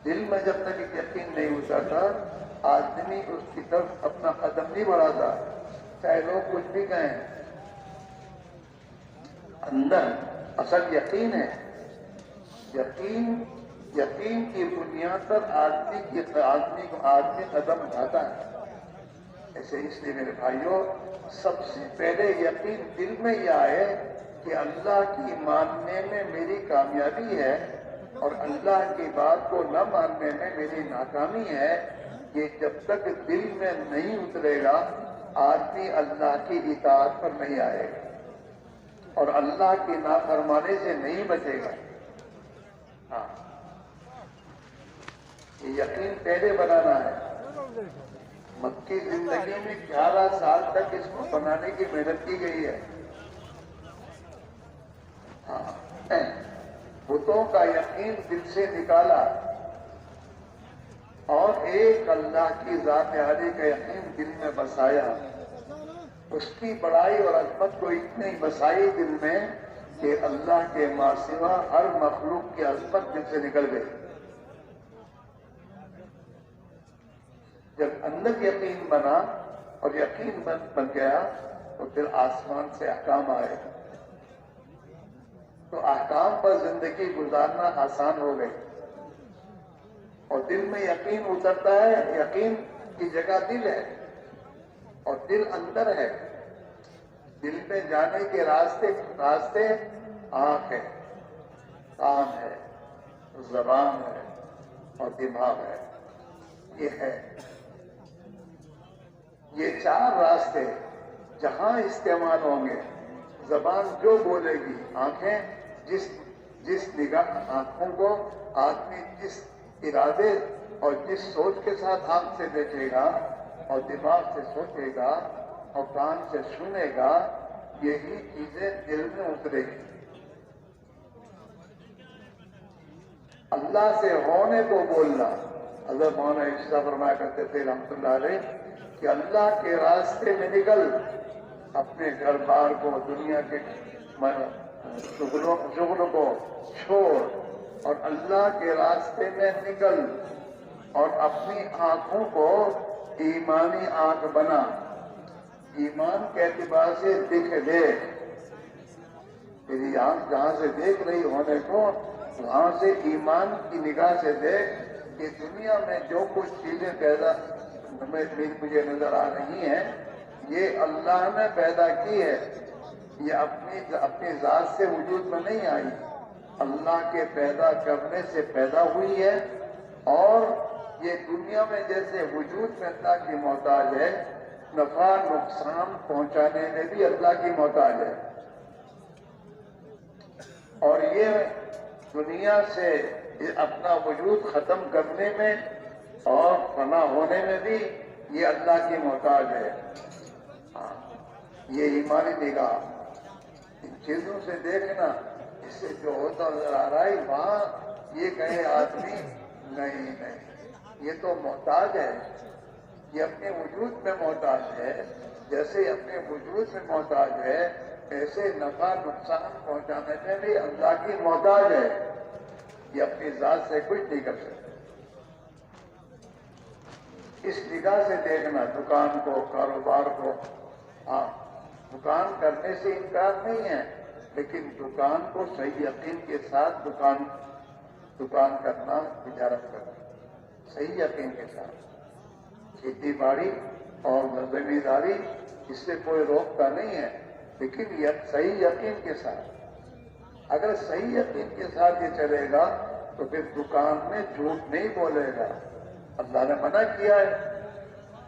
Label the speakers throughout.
Speaker 1: دل میں جب تک یقین نہیں اترتا آدمی اس کی طرف اپنا قدم نہیں بڑھاتا، چاہے لوگ کچھ بھی کہیں۔ اندر اصل یقین ہے، یقین کی بنیاد پر آدمی قدم اٹھاتا ہے۔ ایسے اس لیے میرے بھائیوں، سب سے پہلے یقین دل میں یہ آئے کہ اللہ کی ماننے میں میری کامیابی ہے اور اللہ کی بات کو نہ ماننے میں میری ناکامی ہے۔ یہ جب تک دل میں نہیں اترے گا آدمی اللہ کی اطاعت پر نہیں آئے گا اور اللہ کی نافرمانی سے نہیں بچے گا۔ ہاں، یہ یقین پہلے بنانا ہے۔ مکی زندگی میں 11 سال تک اس کو بنانے کی محنت کی گئی ہے۔ ہاں، بتوں کا یقین دل سے نکالا اور ایک اللہ کی ذات عالی کا یقین دل میں بسایا۔ اس کی بڑائی اور عظمت کو اتنی بسائی دل میں کہ اللہ کے ماں سوا ہر مخلوق کی عظمت دل سے نکل گئی۔ جب اندر یقین بنا اور یقین بن گیا تو پھر آسمان سے احکام آئے، تو احکام پر زندگی گزارنا آسان ہو گئی۔ اور دل میں یقین اترتا ہے، یقین کی جگہ دل ہے اور دل اندر ہے۔ دل میں جانے کے راستے آنکھ ہے، کان ہے، زبان ہے اور دماغ ہے۔ یہ ہے، یہ 4 راستے جہاں استعمال ہوں گے، زبان جو بولے گی، آنکھیں جس نگاہ آنکھوں کو آدمی جس ارادے اور جس سوچ کے ساتھ آنکھ سے دیکھے گا اور دماغ سے سوچے گا اور کان سے سنے گا، یہی چیزیں دل میں اترے گی۔ اللہ سے ہونے کو بولنا، حضرت مولانا عشا فرمایا کرتے تھے رحمۃ اللہ علیہ کہ اللہ کے راستے میں نکل، اپنے گھر بار کو، دنیا کے شغل کو چھوڑ اور اللہ کے راستے میں نکل اور اپنی آنکھوں کو ایمانی آنکھ بنا۔ ایمان کے اعتبار سے دیکھ، تیری آنکھ جہاں سے دیکھ رہی ہونے کو وہاں سے ایمان کی نگاہ سے دیکھ کہ دنیا میں جو کچھ چیزیں پیدا مجھے نظر آ رہی ہیں یہ اللہ نے پیدا کی ہے، یہ اپنی ذات سے وجود میں نہیں آئی، اللہ کے پیدا کرنے سے پیدا ہوئی ہے۔ اور یہ دنیا میں جیسے وجود میں اللہ کی محتاج ہے، نفع نقصان پہنچانے میں بھی اللہ کی محتاج ہے، اور یہ دنیا سے اپنا وجود ختم کرنے میں اور فنا ہونے میں بھی یہ اللہ کی محتاج ہے۔ یہ ایمانی نگاہ، ان چیزوں سے دیکھنا، اس سے جو ہوتا نظر آ رہا ہے وہاں یہ کہے آدمی نہیں، یہ تو محتاج ہے، یہ اپنے وجود میں محتاج ہے، جیسے اپنے وجود میں محتاج ہے ایسے نفع نقصان پہنچانے میں بھی اللہ کی محتاج ہے، یہ اپنی ذات سے کچھ نہیں کر سکتے۔ اس نگاہ سے دیکھنا دکان کو، کاروبار کو۔ ہاں، دکان کرنے سے انکار نہیں ہے، لیکن دکان کو صحیح یقین کے ساتھ دکان کرنا، تجارت کرنا صحیح یقین کے ساتھ۔ کھیتی باڑی اور زمینداری اس سے کوئی روکتا نہیں ہے، لیکن یہ صحیح یقین کے ساتھ۔ اگر صحیح یقین کے ساتھ یہ چلے گا تو پھر دکان میں جھوٹ نہیں بولے گا، اللہ نے منع کیا ہے،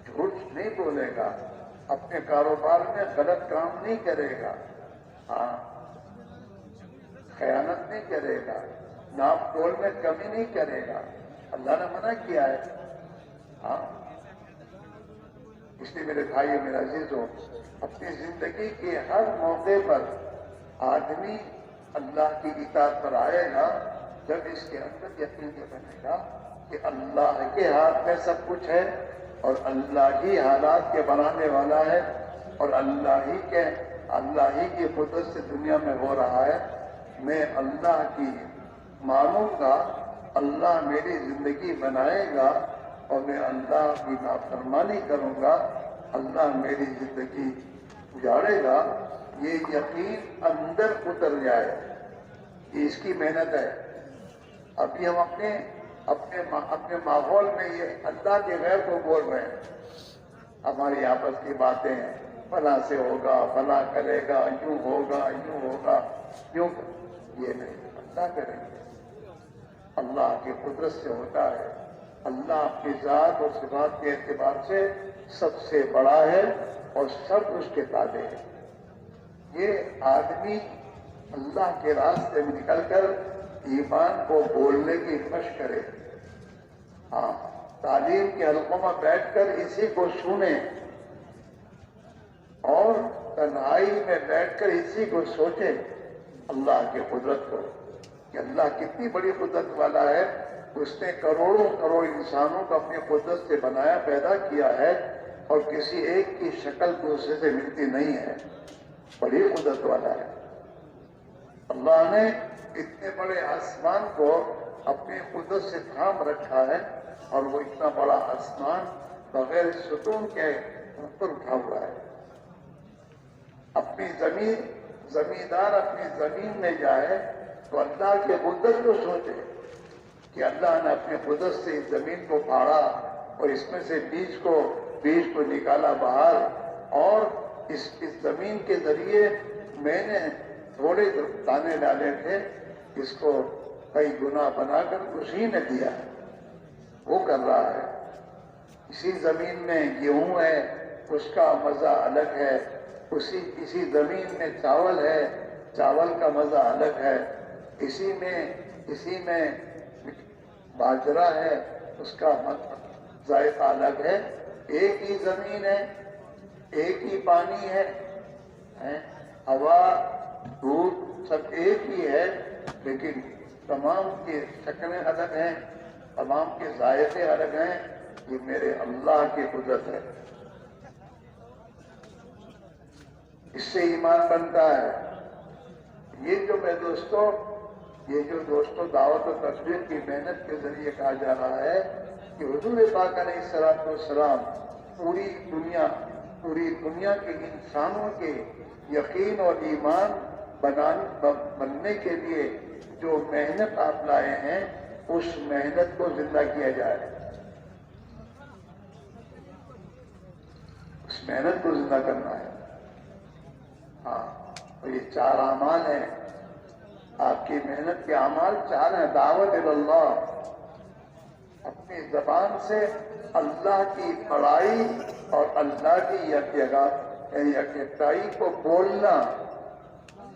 Speaker 1: جھوٹ نہیں بولے گا، اپنے کاروبار میں غلط کام نہیں کرے گا، ہاں، خیانت نہیں کرے گا، ناپ تول میں کمی نہیں کرے گا، اللہ نے منع کیا ہے۔ ہاں، اس لیے میرے بھائی میرا عزیزو، اپنی زندگی کے ہر موقع پر آدمی اللہ کی اطاعت پر آئے گا جب اس کے اندر یقین یہ بنے گا کہ اللہ کے ہاتھ میں سب کچھ ہے اور اللہ ہی حالات کے بنانے والا ہے اور اللہ ہی کی قدرت سے دنیا میں ہو رہا ہے۔ میں اللہ کی مانوں گا اللہ میری زندگی بنائے گا اور میں اللہ کی نافرمانی کروں گا، اللہ میری زندگی اجاڑے گا، یہ یقین اندر اتر جائے، یہ اس کی محنت ہے۔ ابھی ہم اپنے ماحول میں یہ اللہ کے غیر کو بول رہے ہیں، ہماری آپس کی باتیں ہیں، فلاں سے ہوگا، فلاں کرے گا، یوں ہوگا، یوں ہوگا، یوں، یہ نہیں، اللہ کرے گا، اللہ کی قدرت سے ہوتا ہے۔ اللہ اپنی ذات اور صفات کے اعتبار سے سب سے بڑا ہے اور سب اس کے تابع ہے۔ یہ آدمی اللہ کے راستے میں نکل کر ایمان کو بولنے کی مشق کرے، ہاں، تعلیم کے حلقوں میں بیٹھ کر اسی کو سنیں اور تنہائی میں بیٹھ کر اسی کو سوچیں، اللہ کی قدرت کو، کہ اللہ کتنی بڑی قدرت والا ہے۔ اس نے کروڑوں کروڑ انسانوں کو اپنی قدرت سے بنایا، پیدا کیا ہے، اور کسی ایک کی شکل دوسرے سے ملتی نہیں ہے، بڑی قدرت والا ہے۔ اللہ نے اتنے بڑے آسمان کو اپنی قدرت سے تھام رکھا ہے، اور وہ اتنا بڑا آسمان بغیر ستون کے اوپر اٹھا ہوا ہے۔ اپنی زمیندار اپنی زمین میں جائے تو اللہ کی قدرت کو سوچے کہ اللہ نے اپنی قدرت سے اس زمین کو پھاڑا اور اس میں سے بیج کو نکالا باہر، اور اس زمین کے ذریعے میں نے تھوڑے دانے ڈالے تھے، اس کو کئی گنا بنا کر اسی نے دیا ہے، وہ کر رہا ہے۔ اسی زمین میں گیہوں ہے، اس کا مزہ الگ ہے، اسی زمین میں چاول ہے، چاول کا مزہ الگ ہے، اسی میں باجرہ ہے، اس کا ذائقہ الگ ہے۔ ایک ہی زمین ہے، ایک ہی پانی ہے، ہوا، دودھ سب ایک ہی ہے، لیکن تمام کی شکلیں الگ ہیں، تمام کے ذائقے الگ ہیں۔ یہ میرے اللہ کی قدرت ہے، اس سے ایمان بنتا ہے۔ یہ جو دوستوں دعوت و تبلیغ کی محنت کے ذریعے کہا جا رہا ہے کہ حضور پاک علیہ الصلوۃ والسلام پوری دنیا کے انسانوں کے یقین اور ایمان بننے کے لیے جو محنت آپ لائے ہیں، اس محنت کو زندہ کیا جائے، اس محنت کو زندہ کرنا ہے۔ ہاں، اور یہ 4 اعمال ہیں، آپ کی محنت کے اعمال 4 ہیں۔ دعوت اللہ، اپنی زبان سے اللہ کی بڑائی اور اللہ کی یکتائی کو بولنا،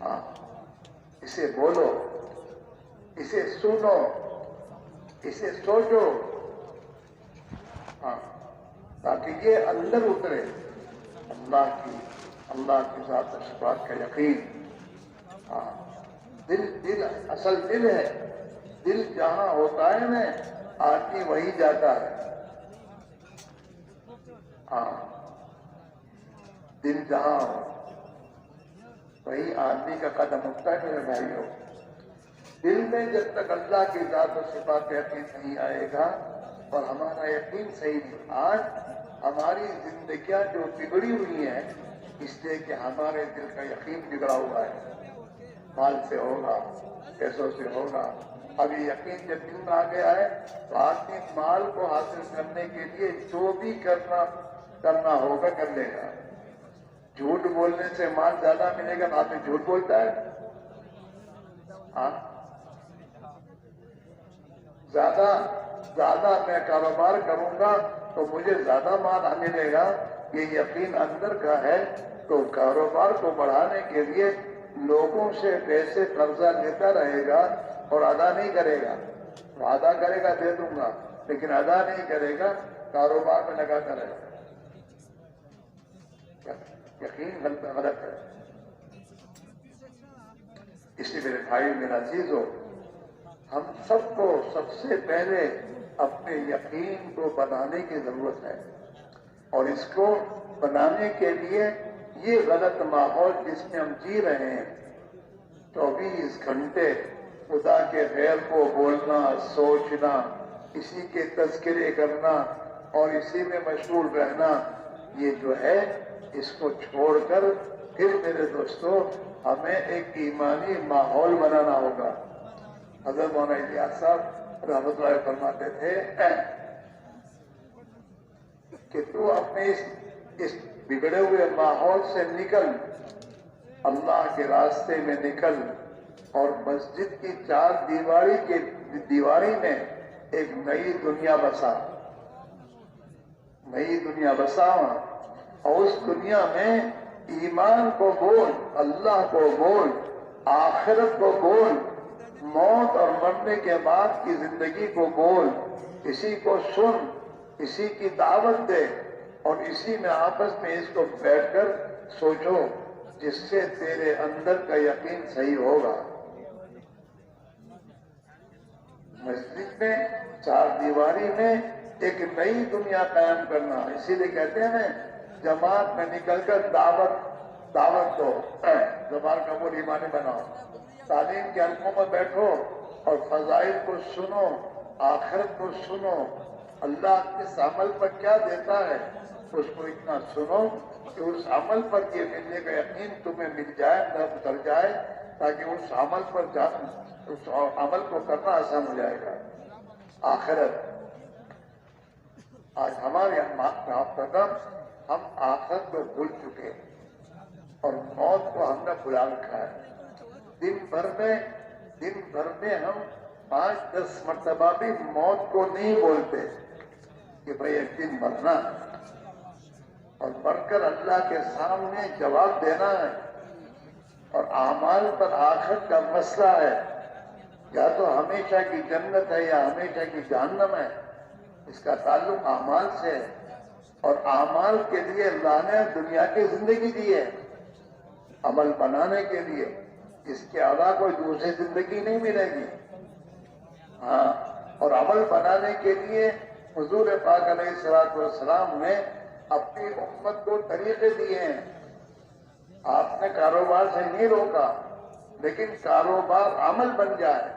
Speaker 1: ہاں، اسے بولو، اسے سنو، اسے سوچو، ہاں، تاکہ یہ اندر اترے، اللہ کی ذات و صفات کا یقین۔ ہاں، دل اصل دل ہے، دل جہاں ہوتا ہے نا، آدمی وہی جاتا ہے۔ ہاں، دل جہاں ہو وہی آدمی کا قدم اٹھتا ہے، میرے بھائیوں۔ دل میں جب تک اللہ کی ذات و صفات کا یقین نہیں آئے گا اور ہمارا یقین صحیح نہیں، آج ہماری زندگیاں جو بگڑی ہوئی ہیں، اس لیے کہ ہمارے دل کا یقین بگڑا ہوا ہے۔ مال سے ہوگا، پیسوں سے ہوگا، اب یہ یقین جب دل میں آ گیا ہے تو آدمی مال کو حاصل کرنے کے لیے جو بھی کرنا ہوگا کر لے گا۔ جھوٹ بولنے سے مال زیادہ ملے گا، آدمی جھوٹ بولتا ہے، ہاں، زیادہ میں کاروبار کروں گا تو مجھے زیادہ مال ملے گا، یہ یقین اندر کا ہے۔ تو کاروبار کو بڑھانے کے لیے لوگوں سے پیسے قرضہ لیتا رہے گا اور ادا نہیں کرے گا، وعدہ کرے گا دے دوں گا، لیکن ادا نہیں کرے گا، کاروبار میں لگاتا رہے گا، یقین غلط ہے۔ اس لیے میرے بھائی، میرا عزیزو، ہم سب کو سب سے پہلے اپنے یقین کو بنانے کی ضرورت ہے، اور اس کو بنانے کے لیے یہ غلط ماحول جس میں ہم جی رہے ہیں، 24 گھنٹے خدا کے غیر کو بولنا، سوچنا، اسی کے تذکرے کرنا اور اسی میں مشغول رہنا، یہ جو ہے اس کو چھوڑ کر پھر میرے دوستو ہمیں ایک ایمانی ماحول بنانا ہوگا۔ حضرت مولانا الیاس صاحب رحمۃ اللہ علیہ فرماتے تھے کہ تو اپنے اس بگڑے ہوئے ماحول سے نکل، اللہ کے راستے میں نکل اور مسجد کی چار دیواری میں ایک نئی دنیا بسا، نئی دنیا بساؤ، اور اس دنیا میں ایمان کو بول، اللہ کو بول، آخرت کو بول، موت اور مرنے کے بعد کی زندگی کو بول، اسی کو سن، اسی کی دعوت دے اور اسی میں آپس میں اس کو بیٹھ کر سوچو، جس سے تیرے اندر کا یقین صحیح ہوگا۔ مسجد میں چار دیواری میں ایک نئی دنیا قائم کرنا، اسی لیے کہتے ہیں جماعت میں نکل کر دعوت دو، زبان کا بول ایمانی بناؤ، تعلیم کے حلقوں میں بیٹھو اور فضائل کو سنو، آخرت کو سنو، اللہ کس عمل پر کیا دیتا ہے اس کو اتنا سنو کہ اس عمل پر یہ ملنے کا یقین تمہیں مل جائے، اتر جائے، تاکہ اس عمل کو کرنا آسان ہو جائے گا۔ آخرت آج ہمارے قدم ہم آخرت کو بھول چکے اور موت کو ہم نے بھلا رکھا ہے۔ دن بھر میں ہم 5-10 مرتبہ بھی موت کو نہیں بولتے کہ بھئی ایک دن مرنا اور مر کر اللہ کے سامنے جواب دینا ہے، اور اعمال پر آخرت کا مسئلہ ہے، یا تو ہمیشہ کی جنت ہے یا ہمیشہ کی جہنم ہے، اس کا تعلق اعمال سے ہے، اور اعمال کے لیے اللہ نے دنیا کی زندگی دی ہے عمل بنانے کے لیے، اس کے علاوہ کوئی دوسری زندگی نہیں ملے گی۔ ہاں، اور عمل بنانے کے لیے حضور پاک علیہ الصلوۃ والسلام نے اپنی امت کو طریقے دیے ہیں۔ آپ نے کاروبار سے نہیں روکا، لیکن کاروبار عمل بن جائے،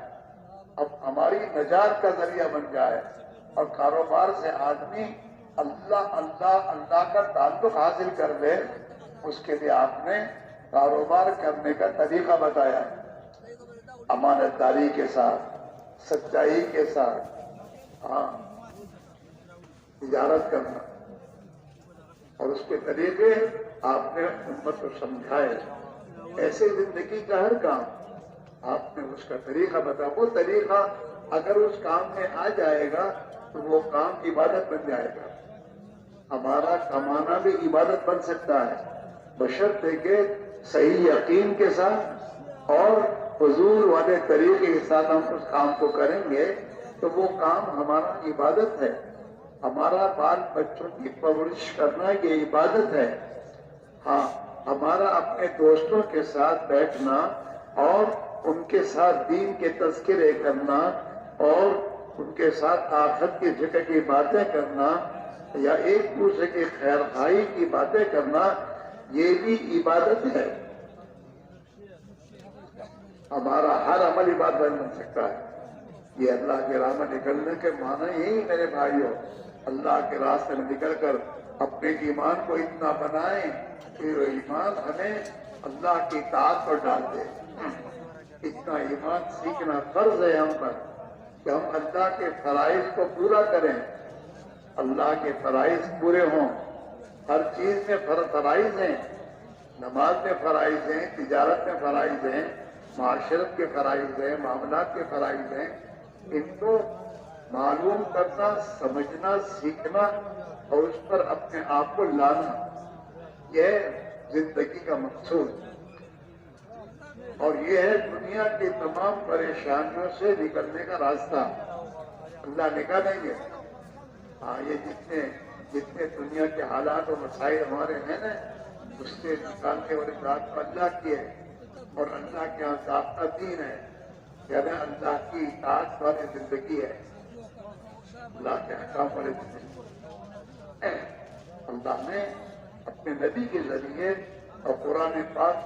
Speaker 1: اب ہماری نجات کا ذریعہ بن جائے، اور کاروبار سے آدمی اللہ کا تعلق حاصل کر لے، اس کے لیے آپ نے کاروبار کرنے کا طریقہ بتایا، امانت داری کے ساتھ، سچائی کے ساتھ، ہاں، تجارت کرنا، اور اس کے طریقے آپ نے امت کو سمجھائے۔ ایسے زندگی کا ہر کام آپ نے اس کا طریقہ بتایا، وہ طریقہ اگر اس کام میں آ جائے گا تو وہ کام عبادت بن جائے گا۔ ہمارا کمانا بھی عبادت بن سکتا ہے، بشرطے کہ صحیح یقین کے ساتھ اور حضور والے طریقے کے ساتھ ہم اس کام کو کریں گے تو وہ کام ہمارا عبادت ہے۔ ہمارا بال بچوں کی پرورش کرنا یہ عبادت ہے۔ ہاں، ہمارا اپنے دوستوں کے ساتھ بیٹھنا اور ان کے ساتھ دین کے تذکرے کرنا اور ان کے ساتھ آخرت کی ذکر کی باتیں کرنا یا ایک دوسرے کی خیر خواہی کی باتیں کرنا، یہ بھی عبادت ہے۔ ہمارا ہر عمل عبادت بن سکتا ہے۔ یہ اللہ کے راہ میں نکلنے کے معنی یہی میرے بھائیوں، اللہ کے راستے میں نکل کر اپنے ایمان کو اتنا بنائیں کہ وہ ایمان ہمیں اللہ کی اطاعت پر ڈال دے۔ اتنا ایمان سیکھنا فرض ہے ہم پر کہ ہم اللہ کے فرائض کو پورا کریں، اللہ کے فرائض پورے ہوں۔ ہر چیز میں فرائض ہیں، نماز میں فرائض ہیں، تجارت میں فرائض ہیں، معاشرت کے فرائض ہیں، معاملات کے فرائض ہیں۔ ان کو معلوم کرنا، سمجھنا، سیکھنا اور اس پر اپنے آپ کو لانا، یہ زندگی کا مقصود، اور یہ ہے دنیا کی تمام پریشانیوں سے نکلنے کا راستہ۔ اللہ نکالیں گے۔ ہاں، یہ جتنے دنیا کے حالات و مسائل ہمارے ہیں نا، اس سے نکالنے والی ذات اللہ کی ہے، اور اللہ کے یہاں ضابطہ دین ہے، یعنی اللہ کی اطاعت والی زندگی ہے، اللہ کے احکام والی زندگی۔ اللہ نے اپنے نبی کے ذریعے اور قرآن پاک